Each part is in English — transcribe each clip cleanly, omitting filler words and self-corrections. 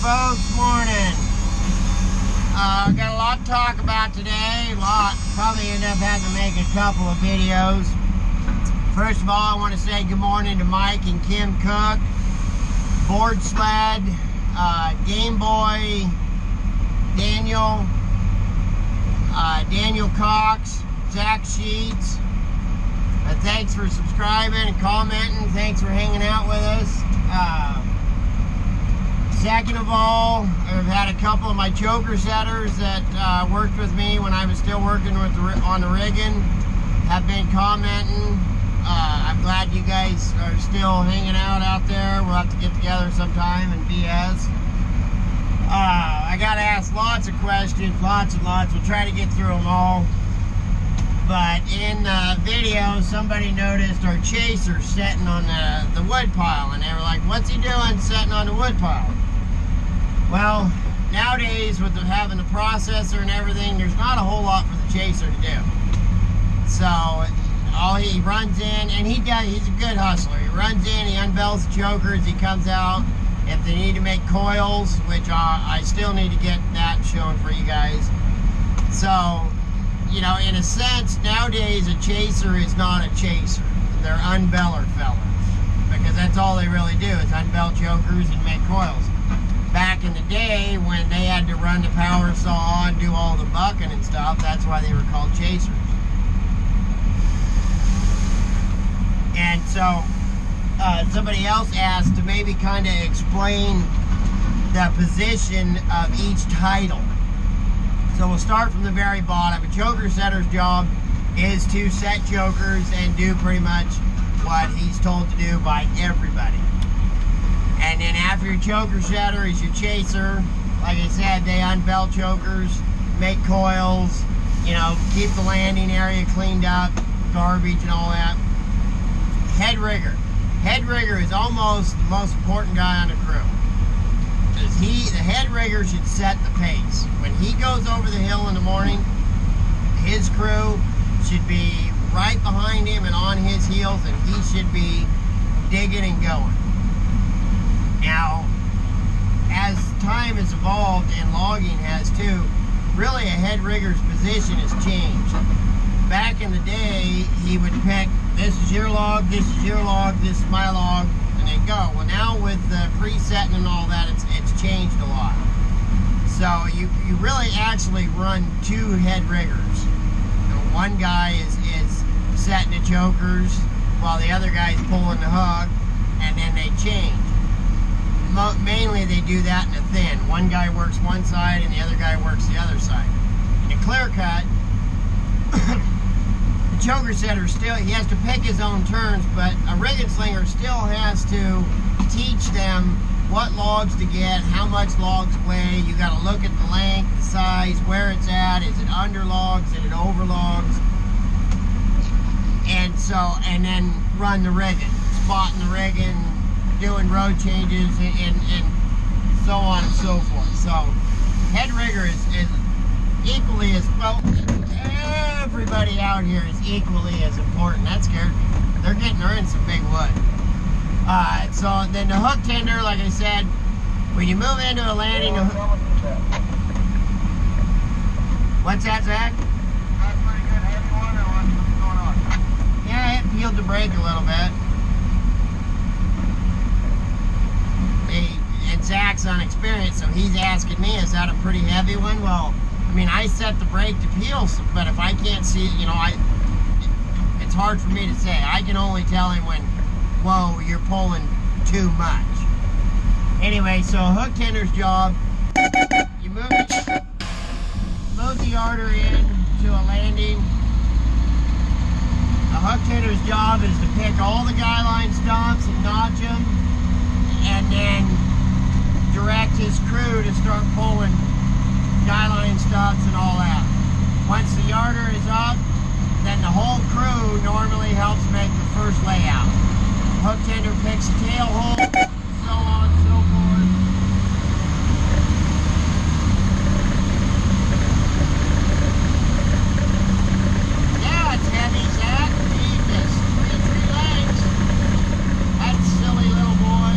folks, morning. Got a lot to talk about today. Probably end up having to make a couple of videos. First of all, I want to say good morning to Mike and Kim Cook, Board Sled, Game Boy, Daniel Cox, Zach Sheets. Thanks for subscribing and commenting. Thanks for hanging out with us. Second of all, I've had a couple of my choker setters that worked with me when I was still working on the rigging have been commenting. I'm glad you guys are still hanging out there. We'll have to get together sometime and BS. I got asked lots of questions, lots and lots. We'll try to get through them all. But in the video, somebody noticed our chaser sitting on the wood pile, and they were like, "What's he doing sitting on the wood pile?" Well, nowadays with having the processor and everything, there's not a whole lot for the chaser to do. So he runs in, and he's a good hustler. He runs in, he unbelts the chokers, he comes out. If they need to make coils, which I still need to get that shown for you guys. So, you know, in a sense, nowadays a chaser is not a chaser. They're unbeller fellas, because that's all they really do is unbelt chokers and make coils. Back in the day when they had to run the power saw and do all the bucking and stuff, that's why they were called chasers. And so somebody else asked to maybe kind of explain the position of each title. So we'll start from the very bottom. A choker setter's job is to set chokers and do pretty much what he's told to do by everybody. And then after your choker setter is your chaser. Like I said, they unbelt chokers, make coils, you know, keep the landing area cleaned up, garbage and all that. Head rigger. Head rigger is almost the most important guy on the crew. Because the head rigger should set the pace. When he goes over the hill in the morning, his crew should be right behind him and on his heels, and he should be digging and going. Now, as time has evolved, and logging has too, really a head rigger's position has changed. Back in the day, he would pick, this is your log, this is your log, this is my log, and they go. Well, now with the presetting and all that, it's changed a lot. So you really actually run two head riggers. One guy is setting the chokers while the other guy's pulling the hook, and then they change. Mainly they do that in a thin. One guy works one side and the other guy works the other side. In a clear cut, the choker setter he has to pick his own turns, but a rigging slinger still has to teach them what logs to get, how much logs weigh. You got to look at the length, the size, where it's at. Is it under logs? Is it over logs? And then run the rigging, spotting the rigging, doing road changes, and so on and so forth. So head rigger is equally as well. Everybody out here is equally as important. That scared me. They're in some big wood. So then the hook tender, like I said, when you move into a landing, what's that, Zach? That's pretty good. Heavy one or what's going on? Yeah, it peeled the brake a little bit. And Zach's unexperienced, so he's asking me, is that a pretty heavy one? Well, I mean, I set the brake to peel, but if I can't see, you know, it's hard for me to say. I can only tell him when, whoa, you're pulling too much. Anyway, so a hook tender's job, you move the yarder in to a landing. The hook tender's job is to pick all the guy line stumps and notch them, and then direct his crew to start pulling guy line stumps and all that. Once the yarder is up, then the whole crew normally helps make the first layout. Hook tender picks a tail hole, so on and so forth. Yeah, it's heavy, Zach. Jesus, three legs. That silly little boy.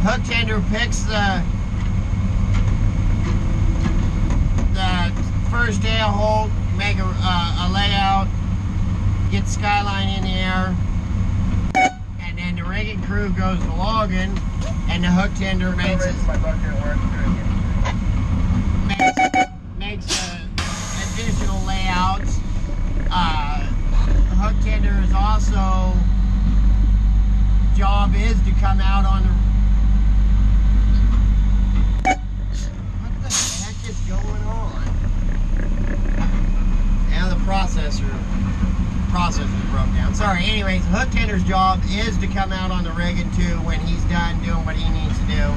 hook tender picks the first day of halt, make a layout, get the skyline in the air, and then the rigging crew goes to logging, and the hook tender makes additional layouts. The hook tender is also job is to come out on the. What the heck is going on? And the processor broke down. Sorry. Anyways, the hook tender's job is to come out on the rigging too when he's done doing what he needs to do,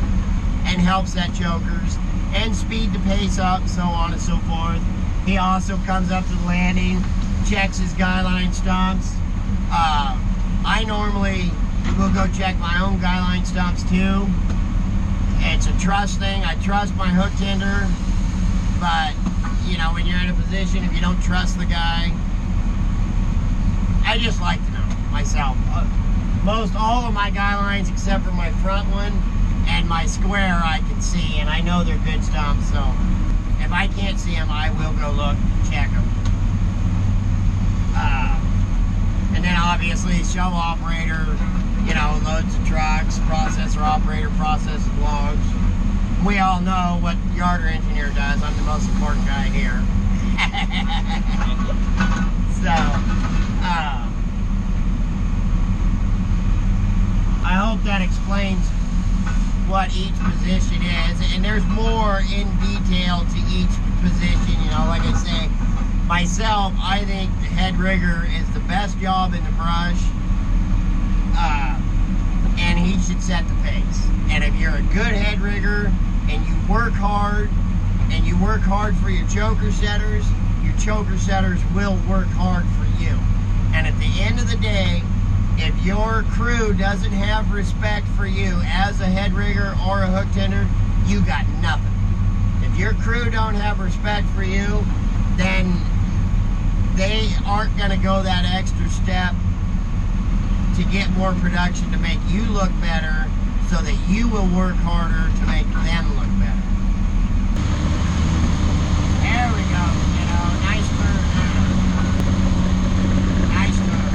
and help set chokers and speed the pace up, so on and so forth. He also comes up to the landing, checks his guy line stumps. I normally will go check my own guy line stumps too. It's a trust thing. I trust my hook tender, but you know, when you're in a position, if you don't trust the guy, I just like to know myself. Most all of my guy lines, except for my front one and my square, I can see, and I know they're good stumps. So if I can't see them, I will go look, check them. And then obviously shovel operator, you know, loads the trucks, processor operator processes logs. We all know what yarder engineer does. I'm the most important guy here. So, I hope that explains what each position is. And there's more in detail to each position. You know, like I say, myself, I think the head rigger is the best job in the brush. And he should set the pace. And if you're a good head rigger and you work hard, and you work hard for your choker setters will work hard for you. And at the end of the day, if your crew doesn't have respect for you as a head rigger or a hook tender, you got nothing. If your crew don't have respect for you, then they aren't going to go that extra step to get more production, to make you look better, so that you will work harder to make them look better. There we go, you know, nice turn there. Nice turn.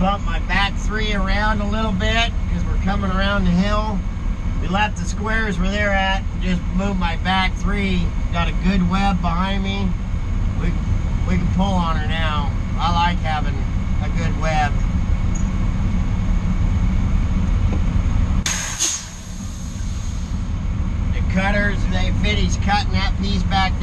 bump my back three around a little bit because we're coming around the hill. We left the squares where they're at, just move my back three. Got a good web behind me. We can pull on her now. I like having a good web. The cutters, he's cutting that piece back